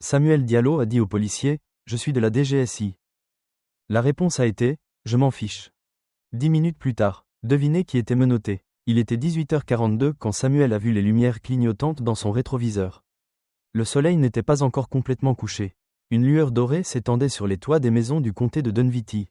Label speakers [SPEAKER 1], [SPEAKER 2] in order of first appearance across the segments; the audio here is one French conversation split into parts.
[SPEAKER 1] Samuel Diallo a dit au policier, « Je suis de la DGSI ». La réponse a été, « Je m'en fiche ». 10 minutes plus tard, devinez qui était menotté. Il était 18h42 quand Samuel a vu les lumières clignotantes dans son rétroviseur. Le soleil n'était pas encore complètement couché. Une lueur dorée s'étendait sur les toits des maisons du comté de Dunvity.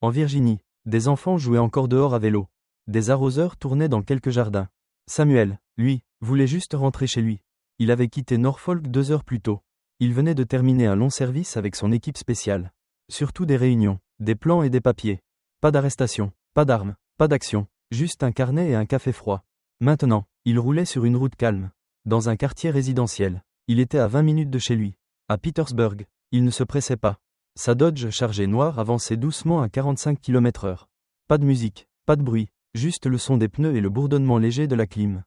[SPEAKER 1] En Virginie, des enfants jouaient encore dehors à vélo. Des arroseurs tournaient dans quelques jardins. Samuel, lui, voulait juste rentrer chez lui. Il avait quitté Norfolk 2 heures plus tôt. Il venait de terminer un long service avec son équipe spéciale. Surtout des réunions, des plans et des papiers. Pas d'arrestation, pas d'armes, pas d'action, juste un carnet et un café froid. Maintenant, il roulait sur une route calme. Dans un quartier résidentiel. Il était à 20 minutes de chez lui. À Petersburg, il ne se pressait pas. Sa Dodge chargée noire avançait doucement à 45 km/h. Pas de musique, pas de bruit, juste le son des pneus et le bourdonnement léger de la clim.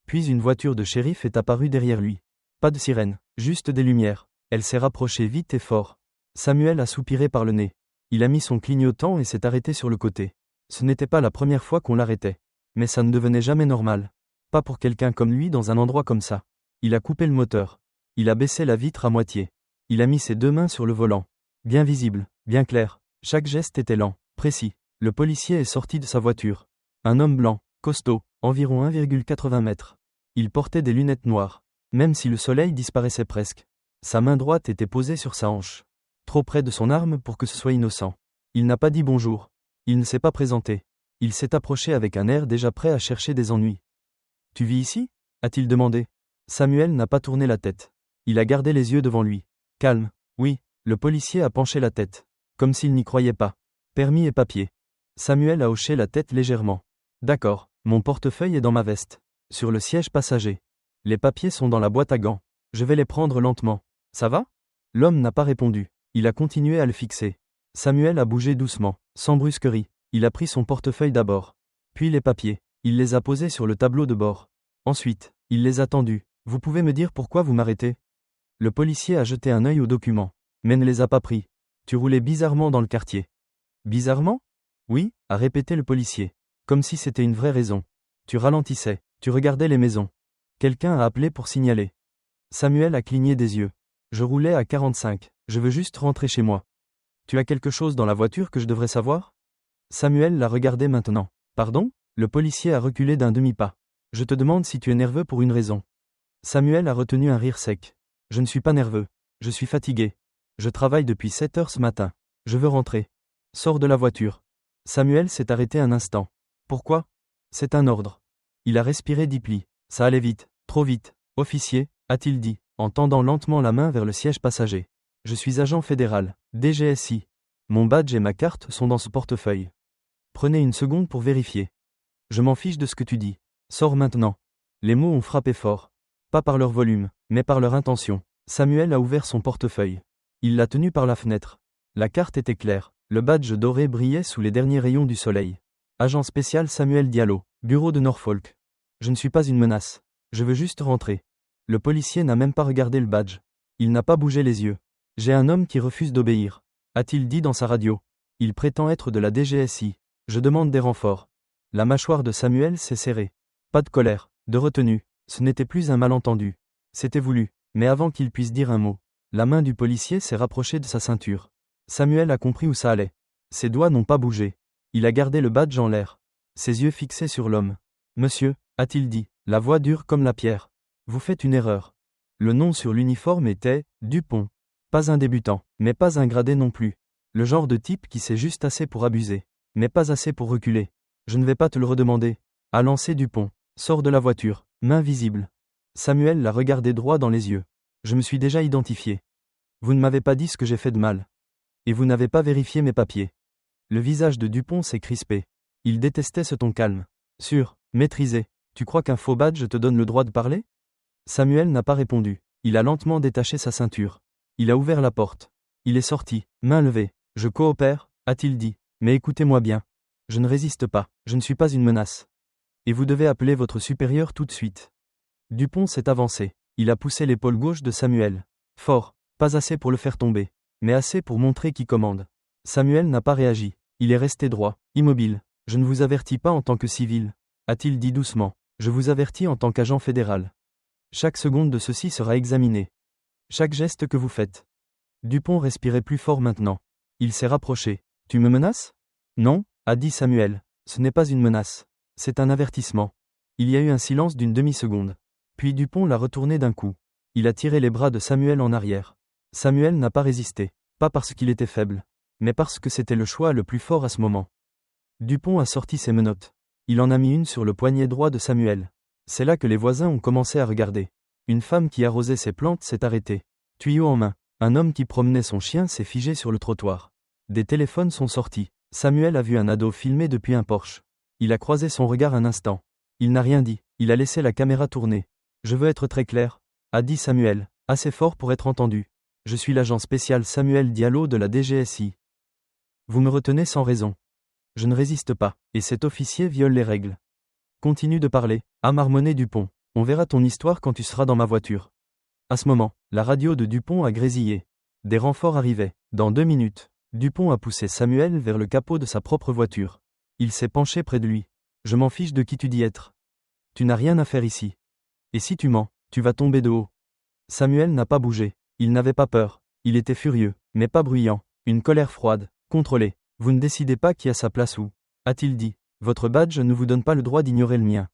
[SPEAKER 1] Puis une voiture de shérif est apparue derrière lui. Pas de sirène, juste des lumières. Elle s'est rapprochée vite et fort. Samuel a soupiré par le nez. Il a mis son clignotant et s'est arrêté sur le côté. Ce n'était pas la première fois qu'on l'arrêtait. Mais ça ne devenait jamais normal. Pas pour quelqu'un comme lui dans un endroit comme ça. Il a coupé le moteur. Il a baissé la vitre à moitié. Il a mis ses 2 mains sur le volant. Bien visible, bien clair. Chaque geste était lent, précis. Le policier est sorti de sa voiture. Un homme blanc, costaud, environ 1,80 mètres. Il portait des lunettes noires. Même si le soleil disparaissait presque. Sa main droite était posée sur sa hanche. Trop près de son arme pour que ce soit innocent. Il n'a pas dit bonjour. Il ne s'est pas présenté. Il s'est approché avec un air déjà prêt à chercher des ennuis. « Tu vis ici » a-t-il demandé. Samuel n'a pas tourné la tête. Il a gardé les yeux devant lui. Calme. Oui, le policier a penché la tête. Comme s'il n'y croyait pas. Permis et papier. Samuel a hoché la tête légèrement. D'accord, mon portefeuille est dans ma veste. Sur le siège passager. Les papiers sont dans la boîte à gants. Je vais les prendre lentement. Ça va ? L'homme n'a pas répondu. Il a continué à le fixer. Samuel a bougé doucement, sans brusquerie. Il a pris son portefeuille d'abord. Puis les papiers. Il les a posés sur le tableau de bord. Ensuite, il les a tendus. Vous pouvez me dire pourquoi vous m'arrêtez ? Le policier a jeté un œil aux documents, mais ne les a pas pris. Tu roulais bizarrement dans le quartier. Bizarrement ? Oui, a répété le policier. Comme si c'était une vraie raison. Tu ralentissais, tu regardais les maisons. Quelqu'un a appelé pour signaler. Samuel a cligné des yeux. Je roulais à 45, je veux juste rentrer chez moi. Tu as quelque chose dans la voiture que je devrais savoir ? Samuel l'a regardé maintenant. Pardon ? Le policier a reculé d'un demi-pas. Je te demande si tu es nerveux pour une raison. Samuel a retenu un rire sec. Je ne suis pas nerveux. Je suis fatigué. Je travaille depuis 7 heures ce matin. Je veux rentrer. Sors de la voiture. Samuel s'est arrêté un instant. Pourquoi ? C'est un ordre. Il a respiré 10 plis. Ça allait vite, trop vite. Officier, a-t-il dit, en tendant lentement la main vers le siège passager. Je suis agent fédéral, DGSI. Mon badge et ma carte sont dans ce portefeuille. Prenez une seconde pour vérifier. Je m'en fiche de ce que tu dis. Sors maintenant. Les mots ont frappé fort. Pas par leur volume, mais par leur intention. Samuel a ouvert son portefeuille. Il l'a tenu par la fenêtre. La carte était claire. Le badge doré brillait sous les derniers rayons du soleil. Agent spécial Samuel Diallo, bureau de Norfolk. Je ne suis pas une menace. Je veux juste rentrer. Le policier n'a même pas regardé le badge. Il n'a pas bougé les yeux. J'ai un homme qui refuse d'obéir. A-t-il dit dans sa radio. Il prétend être de la DGSI. Je demande des renforts. La mâchoire de Samuel s'est serrée. Pas de colère, de retenue. Ce n'était plus un malentendu. C'était voulu. Mais avant qu'il puisse dire un mot, la main du policier s'est rapprochée de sa ceinture. Samuel a compris où ça allait. Ses doigts n'ont pas bougé. Il a gardé le badge en l'air. Ses yeux fixés sur l'homme. Monsieur, a-t-il dit, la voix dure comme la pierre. Vous faites une erreur. Le nom sur l'uniforme était Dupont. Pas un débutant, mais pas un gradé non plus. Le genre de type qui sait juste assez pour abuser, mais pas assez pour reculer. Je ne vais pas te le redemander. A lancé Dupont. Sors de la voiture, main visible. Samuel l'a regardé droit dans les yeux. Je me suis déjà identifié. Vous ne m'avez pas dit ce que j'ai fait de mal. Et vous n'avez pas vérifié mes papiers. Le visage de Dupont s'est crispé. Il détestait ce ton calme. Sûr, maîtrisé. Tu crois qu'un faux badge te donne le droit de parler ? Samuel n'a pas répondu. Il a lentement détaché sa ceinture. Il a ouvert la porte. Il est sorti, main levée. Je coopère, a-t-il dit. Mais écoutez-moi bien. Je ne résiste pas. Je ne suis pas une menace. Et vous devez appeler votre supérieur tout de suite. Dupont s'est avancé. Il a poussé l'épaule gauche de Samuel. Fort, pas assez pour le faire tomber, mais assez pour montrer qui commande. Samuel n'a pas réagi. Il est resté droit, immobile. Je ne vous avertis pas en tant que civil, a-t-il dit doucement. Je vous avertis en tant qu'agent fédéral. Chaque seconde de ceci sera examinée. chaque geste que vous faites. Dupont respirait plus fort maintenant. Il s'est rapproché. Tu me menaces? Non, a dit Samuel. Ce n'est pas une menace. C'est un avertissement. Il y a eu un silence d'une demi-seconde. Puis Dupont l'a retourné d'un coup. Il a tiré les bras de Samuel en arrière. Samuel n'a pas résisté. Pas parce qu'il était faible, mais parce que c'était le choix le plus fort à ce moment. Dupont a sorti ses menottes. Il en a mis une sur le poignet droit de Samuel. C'est là que les voisins ont commencé à regarder. Une femme qui arrosait ses plantes s'est arrêtée. Tuyau en main. Un homme qui promenait son chien s'est figé sur le trottoir. Des téléphones sont sortis. Samuel a vu un ado filmer depuis un Porsche. Il a croisé son regard un instant. Il n'a rien dit. Il a laissé la caméra tourner. Je veux être très clair, a dit Samuel, assez fort pour être entendu. Je suis l'agent spécial Samuel Diallo de la DGSI. Vous me retenez sans raison. Je ne résiste pas, et cet officier viole les règles. Continue de parler, a marmonné Dupont. On verra ton histoire quand tu seras dans ma voiture. À ce moment, la radio de Dupont a grésillé. Des renforts arrivaient. Dans 2 minutes, Dupont a poussé Samuel vers le capot de sa propre voiture. Il s'est penché près de lui. Je m'en fiche de qui tu dis être. Tu n'as rien à faire ici. Et si tu mens, tu vas tomber de haut. Samuel n'a pas bougé. Il n'avait pas peur. Il était furieux, mais pas bruyant. Une colère froide, contrôlée. Vous ne décidez pas qui a sa place où, a-t-il dit. Votre badge ne vous donne pas le droit d'ignorer le mien.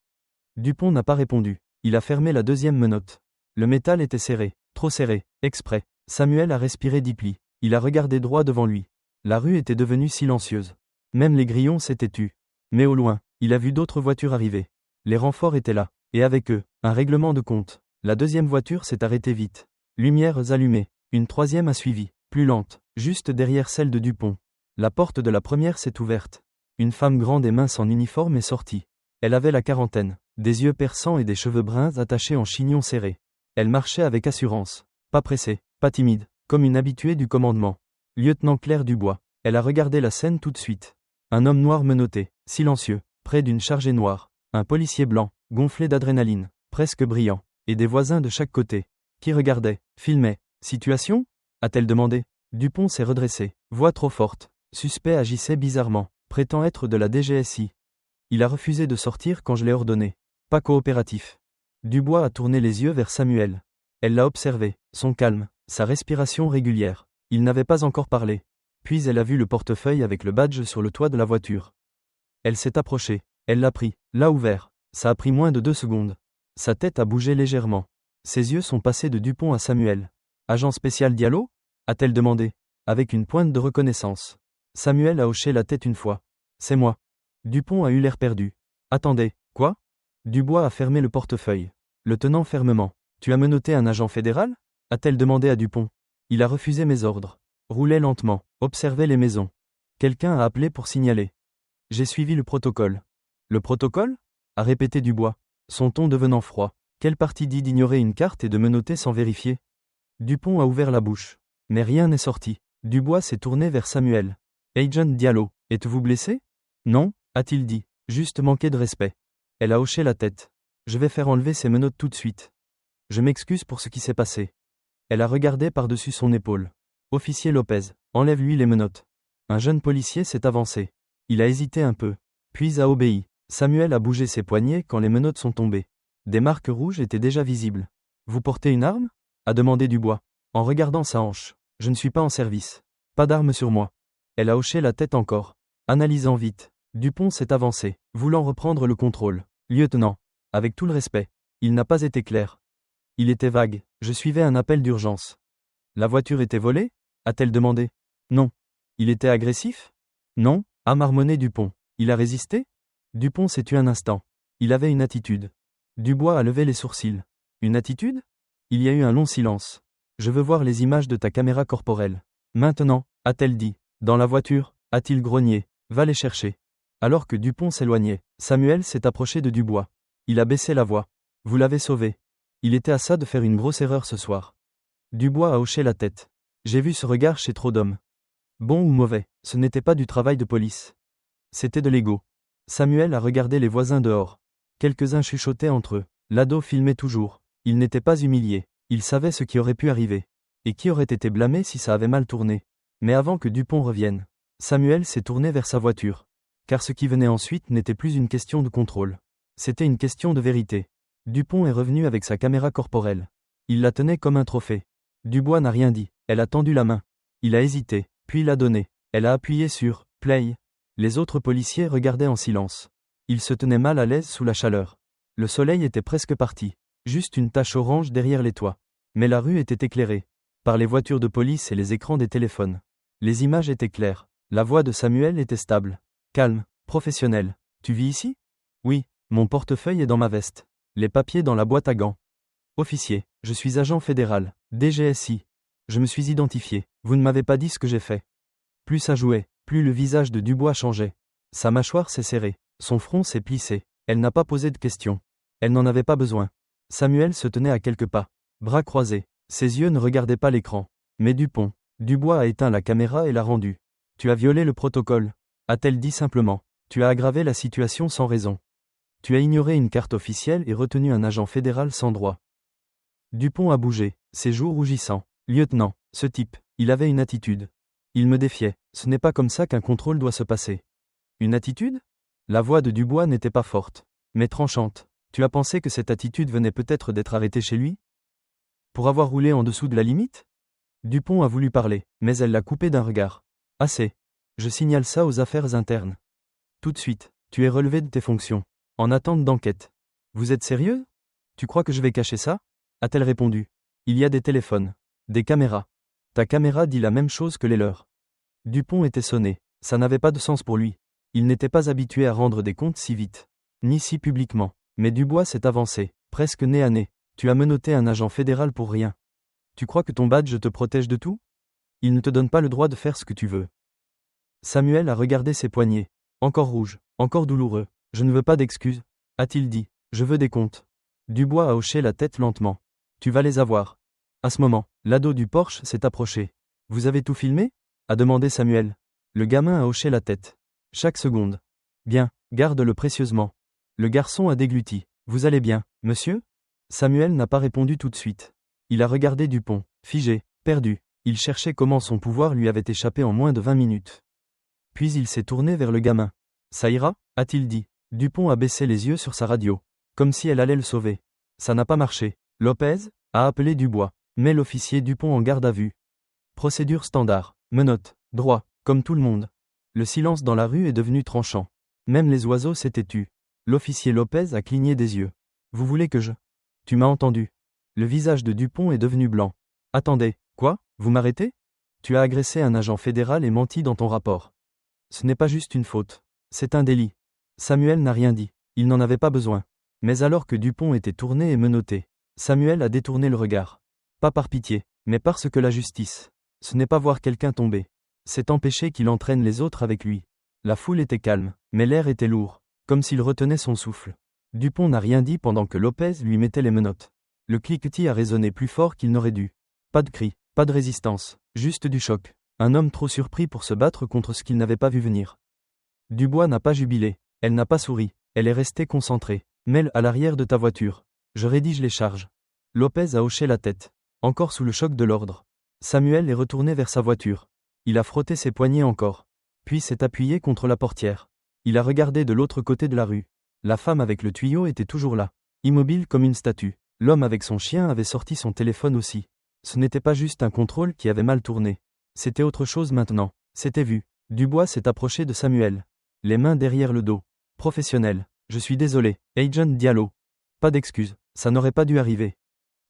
[SPEAKER 1] Dupont n'a pas répondu. Il a fermé la deuxième menotte. Le métal était serré, trop serré, exprès. Samuel a respiré 10 plis. Il a regardé droit devant lui. La rue était devenue silencieuse. Même les grillons s'étaient tus. Mais au loin, il a vu d'autres voitures arriver. Les renforts étaient là, et avec eux, un règlement de compte. La deuxième voiture s'est arrêtée vite. Lumières allumées. Une troisième a suivi, plus lente, juste derrière celle de Dupont. La porte de la première s'est ouverte. Une femme grande et mince en uniforme est sortie. Elle avait la quarantaine, des yeux perçants et des cheveux bruns attachés en chignon serré. Elle marchait avec assurance. Pas pressée, pas timide, comme une habituée du commandement. Lieutenant Claire Dubois. Elle a regardé la scène tout de suite. Un homme noir menotté, silencieux, près d'une chargée noire. Un policier blanc, gonflé d'adrénaline, presque brillant, et des voisins de chaque côté, qui regardaient, filmaient. Situation? A-t-elle demandé. Dupont s'est redressé, voix trop forte. Suspect agissait bizarrement, prétend être de la DGSI. Il a refusé de sortir quand je l'ai ordonné. Pas coopératif. Dubois a tourné les yeux vers Samuel. Elle l'a observé, son calme, sa respiration régulière. Il n'avait pas encore parlé. Puis elle a vu le portefeuille avec le badge sur le toit de la voiture. Elle s'est approchée. Elle l'a pris, l'a ouvert. Ça a pris moins de 2 secondes. Sa tête a bougé légèrement. Ses yeux sont passés de Dupont à Samuel. Agent spécial Diallo? A-t-elle demandé, avec une pointe de reconnaissance. Samuel a hoché la tête une fois. C'est moi. Dupont a eu l'air perdu. Attendez, quoi? Dubois a fermé le portefeuille, le tenant fermement. Tu as menotté un agent fédéral? A-t-elle demandé à Dupont. Il a refusé mes ordres. Roulait lentement, observait les maisons. Quelqu'un a appelé pour signaler. J'ai suivi le protocole. Le protocole? A répété Dubois, son ton devenant froid. Quelle partie dit d'ignorer une carte et de menotter sans vérifier? Dupont a ouvert la bouche. Mais rien n'est sorti. Dubois s'est tourné vers Samuel. Agent Diallo, êtes-vous blessé? Non, a-t-il dit, juste manqué de respect. Elle a hoché la tête. Je vais faire enlever ces menottes tout de suite. Je m'excuse pour ce qui s'est passé. Elle a regardé par-dessus son épaule. Officier Lopez, enlève-lui les menottes. Un jeune policier s'est avancé. Il a hésité un peu, puis a obéi. Samuel a bougé ses poignets quand les menottes sont tombées. Des marques rouges étaient déjà visibles. Vous portez une arme? A demandé Dubois, en regardant sa hanche. Je ne suis pas en service. Pas d'arme sur moi. Elle a hoché la tête encore. Analysant vite. Dupont s'est avancé, voulant reprendre le contrôle. Lieutenant, avec tout le respect, il n'a pas été clair. Il était vague, je suivais un appel d'urgence. La voiture était volée? A-t-elle demandé. Non. Il était agressif? Non, a marmonné Dupont. Il a résisté? Dupont s'est tu un instant. Il avait une attitude. Dubois a levé les sourcils. Une attitude? Il y a eu un long silence. Je veux voir les images de ta caméra corporelle. Maintenant, a-t-elle dit. Dans la voiture, a-t-il grogné. Va les chercher. Alors que Dupont s'éloignait, Samuel s'est approché de Dubois. Il a baissé la voix. Vous l'avez sauvé. Il était à ça de faire une grosse erreur ce soir. Dubois a hoché la tête. J'ai vu ce regard chez trop d'hommes. Bon ou mauvais, ce n'était pas du travail de police. C'était de l'ego. Samuel a regardé les voisins dehors. Quelques-uns chuchotaient entre eux. L'ado filmait toujours. Il n'était pas humilié. Il savait ce qui aurait pu arriver. Et qui aurait été blâmé si ça avait mal tourné. Mais avant que Dupont revienne, Samuel s'est tourné vers sa voiture. Car ce qui venait ensuite n'était plus une question de contrôle. C'était une question de vérité. Dupont est revenu avec sa caméra corporelle. Il la tenait comme un trophée. Dubois n'a rien dit. Elle a tendu la main. Il a hésité, puis l'a donnée. Elle a appuyé sur « Play ». Les autres policiers regardaient en silence. Ils se tenaient mal à l'aise sous la chaleur. Le soleil était presque parti. Juste une tache orange derrière les toits. Mais la rue était éclairée par les voitures de police et les écrans des téléphones. Les images étaient claires. La voix de Samuel était stable. Calme, professionnelle. Tu vis ici? Oui, mon portefeuille est dans ma veste. Les papiers dans la boîte à gants. Officier, je suis agent fédéral, DGSI. Je me suis identifié. Vous ne m'avez pas dit ce que j'ai fait. Plus ça jouait, plus le visage de Dubois changeait. Sa mâchoire s'est serrée. Son front s'est plissé. Elle n'a pas posé de questions. Elle n'en avait pas besoin. Samuel se tenait à quelques pas, bras croisés. Ses yeux ne regardaient pas l'écran. Mais Dubois a éteint la caméra et l'a rendue. Tu as violé le protocole, a-t-elle dit simplement. Tu as aggravé la situation sans raison. Tu as ignoré une carte officielle et retenu un agent fédéral sans droit. Dupont a bougé, ses joues rougissant. Lieutenant, ce type, il avait une attitude. Il me défiait. Ce n'est pas comme ça qu'un contrôle doit se passer. Une attitude? La voix de Dubois n'était pas forte, mais tranchante. Tu as pensé que cette attitude venait peut-être d'être arrêtée chez lui? Pour avoir roulé en dessous de la limite? Dupont a voulu parler, mais elle l'a coupé d'un regard. Assez. Je signale ça aux affaires internes. Tout de suite, tu es relevé de tes fonctions. En attente d'enquête. Vous êtes sérieux? Tu crois que je vais cacher ça? A-t-elle répondu. Il y a des téléphones. Des caméras. Ta caméra dit la même chose que les leurs. Dupont était sonné. Ça n'avait pas de sens pour lui. Il n'était pas habitué à rendre des comptes si vite. Ni si publiquement. Mais Dubois s'est avancé, presque nez à nez. Tu as menotté un agent fédéral pour rien. Tu crois que ton badge te protège de tout? Il ne te donne pas le droit de faire ce que tu veux. Samuel a regardé ses poignets. Encore rouges, encore douloureux. Je ne veux pas d'excuses, a-t-il dit. Je veux des comptes. Dubois a hoché la tête lentement. Tu vas les avoir. À ce moment, l'ado du Porsche s'est approché. Vous avez tout filmé? A demandé Samuel. Le gamin a hoché la tête. Chaque seconde. Bien, garde-le précieusement. Le garçon a dégluti. Vous allez bien, monsieur? Samuel n'a pas répondu tout de suite. Il a regardé Dupont, figé, perdu. Il cherchait comment son pouvoir lui avait échappé en moins de 20 minutes. Puis il s'est tourné vers le gamin. Ça ira? A-t-il dit. Dupont a baissé les yeux sur sa radio, comme si elle allait le sauver. Ça n'a pas marché. Lopez a appelé Dubois, met l'officier Dupont en garde à vue. Procédure standard, menottes, droit, comme tout le monde. Le silence dans la rue est devenu tranchant. Même les oiseaux s'étaient tus. L'officier Lopez a cligné des yeux. Vous voulez que je... Tu m'as entendu. Le visage de Dupont est devenu blanc. Attendez, quoi? Vous m'arrêtez? Tu as agressé un agent fédéral et menti dans ton rapport. Ce n'est pas juste une faute. C'est un délit. Samuel n'a rien dit. Il n'en avait pas besoin. Mais alors que Dupont était tourné et menotté, Samuel a détourné le regard. Pas par pitié, mais parce que la justice, ce n'est pas voir quelqu'un tomber. C'est empêcher qu'il entraîne les autres avec lui. La foule était calme, mais l'air était lourd, comme s'il retenait son souffle. Dupont n'a rien dit pendant que Lopez lui mettait les menottes. Le cliquetis a résonné plus fort qu'il n'aurait dû. Pas de cri, pas de résistance, juste du choc. Un homme trop surpris pour se battre contre ce qu'il n'avait pas vu venir. Dubois n'a pas jubilé, elle n'a pas souri, elle est restée concentrée. Mets-le à l'arrière de ta voiture. Je rédige les charges. Lopez a hoché la tête, encore sous le choc de l'ordre. Samuel est retourné vers sa voiture. Il a frotté ses poignets encore, puis s'est appuyé contre la portière. Il a regardé de l'autre côté de la rue. La femme avec le tuyau était toujours là, immobile comme une statue. L'homme avec son chien avait sorti son téléphone aussi. Ce n'était pas juste un contrôle qui avait mal tourné. C'était autre chose maintenant. C'était vu. Dubois s'est approché de Samuel. Les mains derrière le dos. Professionnel. Je suis désolé, Agent Diallo. Pas d'excuses, ça n'aurait pas dû arriver.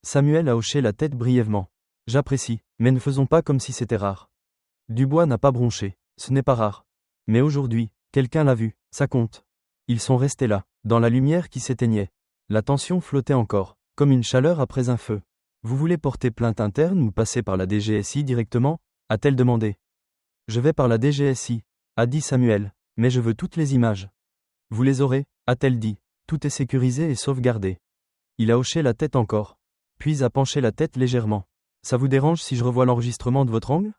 [SPEAKER 1] Samuel a hoché la tête brièvement. J'apprécie, mais ne faisons pas comme si c'était rare. Dubois n'a pas bronché, ce n'est pas rare. Mais aujourd'hui, quelqu'un l'a vu, ça compte. Ils sont restés là, dans la lumière qui s'éteignait. La tension flottait encore, comme une chaleur après un feu. Vous voulez porter plainte interne ou passer par la DGSI directement? A-t-elle demandé. Je vais par la DGSI, a dit Samuel, mais je veux toutes les images. Vous les aurez, a-t-elle dit. Tout est sécurisé et sauvegardé. Il a hoché la tête encore, puis a penché la tête légèrement. Ça vous dérange si je revois l'enregistrement de votre angle?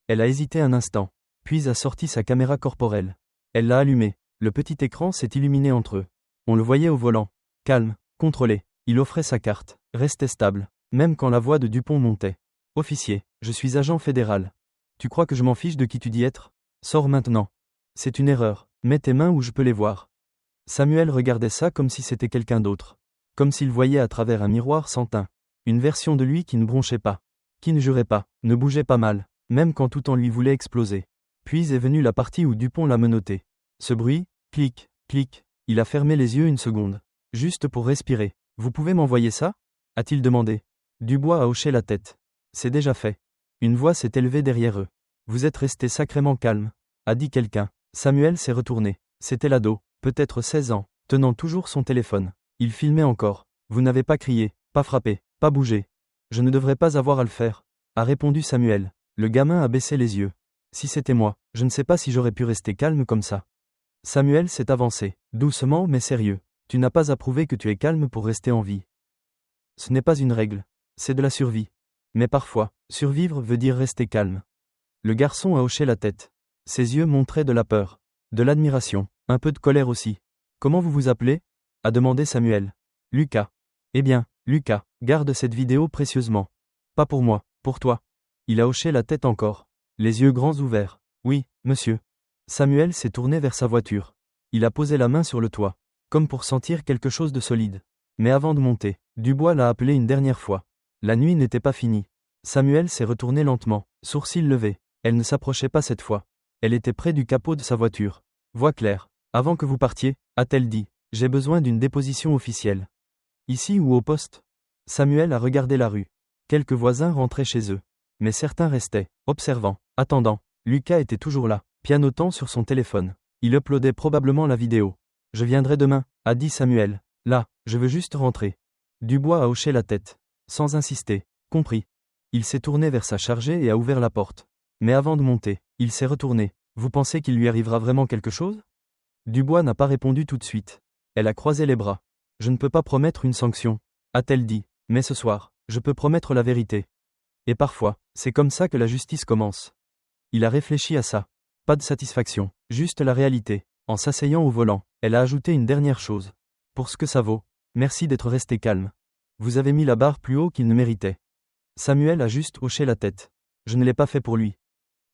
[SPEAKER 1] Elle a hésité un instant, puis a sorti sa caméra corporelle. Elle l'a allumée. Le petit écran s'est illuminé entre eux. On le voyait au volant. Calme, contrôlé. Il offrait sa carte, restait stable, même quand la voix de Dupont montait. Officier, je suis agent fédéral. Tu crois que je m'en fiche de qui tu dis être? Sors maintenant. C'est une erreur. Mets tes mains où je peux les voir. Samuel regardait ça comme si c'était quelqu'un d'autre. Comme s'il voyait à travers un miroir sans teint. Une version de lui qui ne bronchait pas. qui ne jurait pas, ne bougeait pas mal, même quand tout en lui voulait exploser. Puis est venue la partie où Dupont l'a menotté. Ce bruit, clic, clic, il a fermé les yeux une seconde. Juste pour respirer. Vous pouvez m'envoyer ça ? A-t-il demandé. Dubois a hoché la tête. C'est déjà fait. Une voix s'est élevée derrière eux. Vous êtes resté sacrément calme, a dit quelqu'un. Samuel s'est retourné. C'était l'ado, peut-être 16 ans, tenant toujours son téléphone. Il filmait encore. Vous n'avez pas crié, pas frappé, pas bougé. Je ne devrais pas avoir à le faire, a répondu Samuel. Le gamin a baissé les yeux. Si c'était moi, je ne sais pas si j'aurais pu rester calme comme ça. Samuel s'est avancé, doucement mais sérieux. Tu n'as pas à prouver que tu es calme pour rester en vie. Ce n'est pas une règle, c'est de la survie. Mais parfois, survivre veut dire rester calme. Le garçon a hoché la tête. Ses yeux montraient de la peur, de l'admiration, un peu de colère aussi. Comment vous vous appelez ? A demandé Samuel. Lucas. Eh bien, Lucas, garde cette vidéo précieusement. Pas pour moi, pour toi. Il a hoché la tête encore, les yeux grands ouverts. Oui, monsieur. Samuel s'est tourné vers sa voiture. Il a posé la main sur le toit, comme pour sentir quelque chose de solide. Mais avant de monter, Dubois l'a appelé une dernière fois. La nuit n'était pas finie. Samuel s'est retourné lentement, sourcils levés. Elle ne s'approchait pas cette fois. Elle était près du capot de sa voiture. Voix claire. Avant que vous partiez, a-t-elle dit, j'ai besoin d'une déposition officielle. Ici ou au poste ? Samuel a regardé la rue. Quelques voisins rentraient chez eux. Mais certains restaient, observant, attendant. Lucas était toujours là, pianotant sur son téléphone. Il uploadait probablement la vidéo. Je viendrai demain, a dit Samuel. Là, je veux juste rentrer. Dubois a hoché la tête. Sans insister. Compris. Il s'est tourné vers sa chargée et a ouvert la porte. Mais avant de monter, il s'est retourné. Vous pensez qu'il lui arrivera vraiment quelque chose ? Dubois n'a pas répondu tout de suite. Elle a croisé les bras. Je ne peux pas promettre une sanction, a-t-elle dit. Mais ce soir, je peux promettre la vérité. Et parfois, c'est comme ça que la justice commence. Il a réfléchi à ça. Pas de satisfaction, juste la réalité. En s'asseyant au volant, elle a ajouté une dernière chose. Pour ce que ça vaut, merci d'être resté calme. Vous avez mis la barre plus haut qu'il ne méritait. Samuel a juste hoché la tête. Je ne l'ai pas fait pour lui.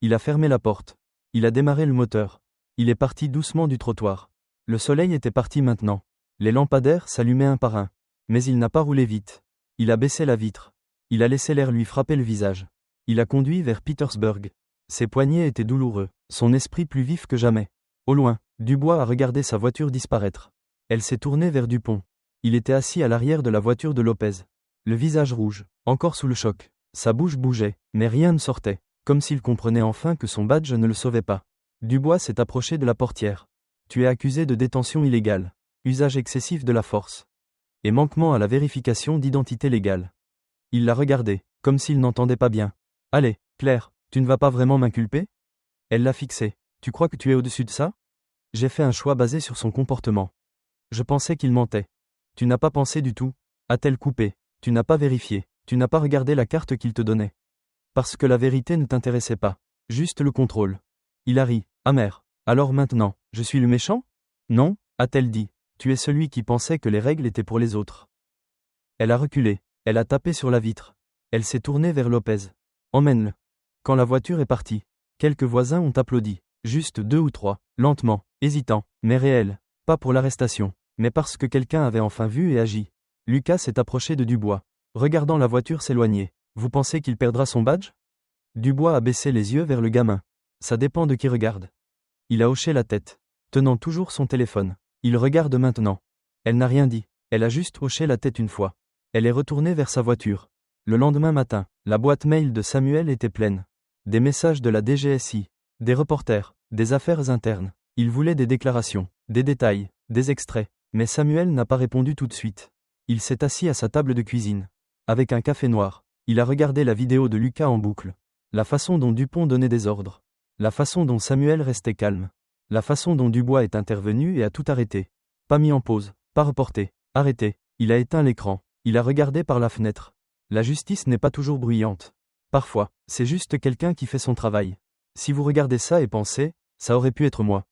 [SPEAKER 1] Il a fermé la porte. Il a démarré le moteur. Il est parti doucement du trottoir. Le soleil était parti maintenant. Les lampadaires s'allumaient un par un. Mais il n'a pas roulé vite. Il a baissé la vitre. Il a laissé l'air lui frapper le visage. Il a conduit vers Petersburg. Ses poignets étaient douloureux, son esprit plus vif que jamais. Au loin, Dubois a regardé sa voiture disparaître. Elle s'est tournée vers Dupont. Il était assis à l'arrière de la voiture de Lopez. Le visage rouge, encore sous le choc. Sa bouche bougeait, mais rien ne sortait, comme s'il comprenait enfin que son badge ne le sauvait pas. Dubois s'est approché de la portière. Tu es accusé de détention illégale, usage excessif de la force et manquement à la vérification d'identité légale. Il l'a regardé, comme s'il n'entendait pas bien. Allez, Claire, tu ne vas pas vraiment m'inculper ? Elle l'a fixé. Tu crois que tu es au-dessus de ça ? J'ai fait un choix basé sur son comportement. Je pensais qu'il mentait. Tu n'as pas pensé du tout, a-t-elle coupé. Tu n'as pas vérifié, tu n'as pas regardé la carte qu'il te donnait. Parce que la vérité ne t'intéressait pas. Juste le contrôle. Il a ri, amer. Alors maintenant, je suis le méchant ? Non, a-t-elle dit. Tu es celui qui pensait que les règles étaient pour les autres. Elle a reculé. Elle a tapé sur la vitre. Elle s'est tournée vers Lopez. Emmène-le. Quand la voiture est partie, quelques voisins ont applaudi. Juste 2 ou 3, lentement, hésitants, mais réels. Pas pour l'arrestation, mais parce que quelqu'un avait enfin vu et agi. Lucas s'est approché de Dubois, regardant la voiture s'éloigner. Vous pensez qu'il perdra son badge ? Dubois a baissé les yeux vers le gamin. Ça dépend de qui regarde. Il a hoché la tête, tenant toujours son téléphone. Il regarde maintenant. Elle n'a rien dit. Elle a juste hoché la tête une fois. Elle est retournée vers sa voiture. Le lendemain matin, la boîte mail de Samuel était pleine. Des messages de la DGSI, des reporters, des affaires internes. Il voulait des déclarations, des détails, des extraits. Mais Samuel n'a pas répondu tout de suite. Il s'est assis à sa table de cuisine. Avec un café noir, il a regardé la vidéo de Lucas en boucle. La façon dont Dupont donnait des ordres. La façon dont Samuel restait calme. La façon dont Dubois est intervenu et a tout arrêté. Pas mis en pause, pas reporté, arrêté. Il a éteint l'écran. Il a regardé par la fenêtre. La justice n'est pas toujours bruyante. Parfois, c'est juste quelqu'un qui fait son travail. Si vous regardez ça et pensez, ça aurait pu être moi.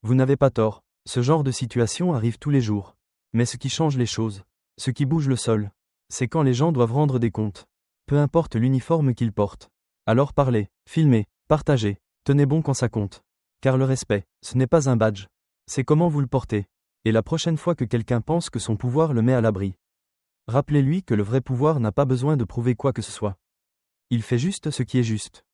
[SPEAKER 1] Vous n'avez pas tort, ce genre de situation arrive tous les jours. Mais ce qui change les choses, ce qui bouge le sol, c'est quand les gens doivent rendre des comptes. Peu importe l'uniforme qu'ils portent. Alors parlez, filmez, partagez, tenez bon quand ça compte. Car le respect, ce n'est pas un badge. C'est comment vous le portez. Et la prochaine fois que quelqu'un pense que son pouvoir le met à l'abri, rappelez-lui que le vrai pouvoir n'a pas besoin de prouver quoi que ce soit. Il fait juste ce qui est juste.